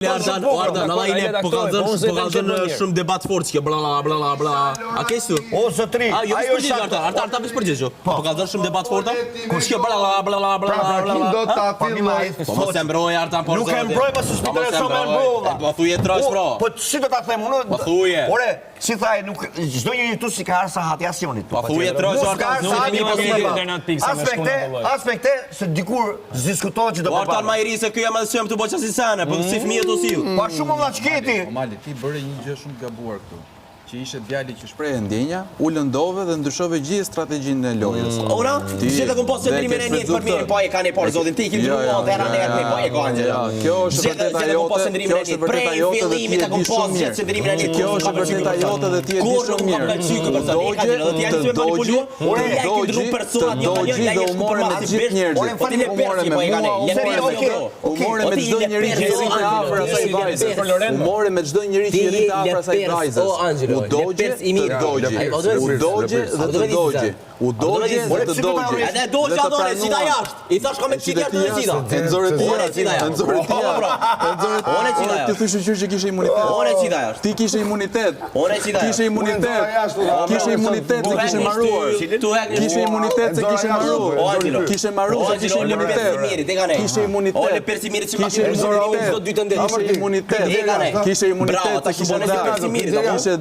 Guarda, na ine po kallzon shumë debat fort që bla bla bla. A ke su? O zotri, ajo është Arta bëj përgjigje. Po kallzon shumë debat forta? Kush që bla bla bla. Do ta filloj. Po mos e mbroj Arta por. Nuk e mbroj pas suspitore sa më mbrova. Po thuje trosh pro. Po si do ta them unë? Po thuje. Ore, si thaj, nuk çdo njeri këtu si ka arsa hatiacionit. Po thuje trosh Arta. Aspekte se dikur diskutohet që do të bëj. Arta më i ri se ky jam edhe çem të bëj çasi sana, po si fëmijët o siu. Pa shumë nga çketi. Mali, ti bëre një gjë shumë të gabuar këtu. Që ishe djali që shprehë ndjenja, u lëndove dhe ndryshove gjithë strategjinë e lojës. Ora, ti do të kompos qendrimin e një për mirë, po e kanë por zotin ti që duhet të ranë ne po e kanë. Kjo është vërtet ajo. Kjo është vërtet ajo dhe ti e di shumë mirë. Kjo është vërtet ajo dhe ti e di shumë mirë. Dhe umore me gjithë njerëzit. Umore me çdo njeri që jeni të afër asaj vajze. Umore me çdo njeri që jeni të afër asaj vajze. U dogje dhe të dogje. Edhe dogje adore, si ta jashtë. I thash kam me qitja të zida. E nxorë ti. Ti thua që kishe imunitet. Ore qita jashtë. Ti kishe imunitet. Kishe imunitet. Kishe imunitet se kishe marruar. Kishe imunitet se kishe marruar. Kishe marruar se kishe imunitet. Kishe imunitet. Ole persimiri që kishe imunitet. Kishe imunitet se kishe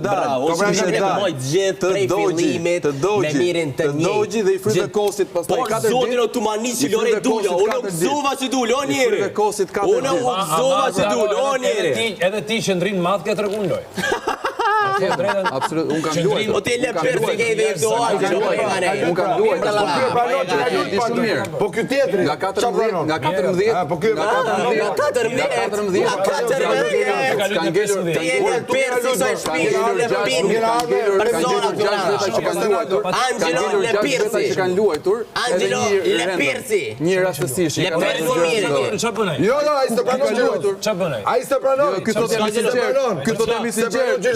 dalë. Kishe dalë. Gjithë prej fillimit me mirin të një. Dogji dhe i fryte kosit pastaj 4 ditë. Por zotin o Tumani që lore dulja, unë u gëzova që dulja, o njeri. Unë u gëzova që dulja, o njeri. Edhe ti që ndrin madh ke tregun loj. Absolut, unë kam luajtur. O ti le persi ke dhe do unë kam luajtur. Po ky tjetri. Nga 14. Po ky nga 14. Ka ngelur. Persi sa shpinë le Angelo Le Pirsi që kanë luajtur. Angelo Le Pirsi. Një rastësisht. Le Pirsi. Çfarë bën ai? Jo, ai s'e pranon luajtur. Çfarë bën ai? Ai s'e pranon. Ky thotë jam sinqert. Ky thotë jam sinqert.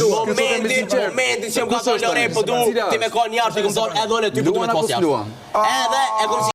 Momenti që më ka thonë Lore, po du ti me kanë jashtë, e kam thonë edhe unë ty po duhet pas jashtë. Edhe e kam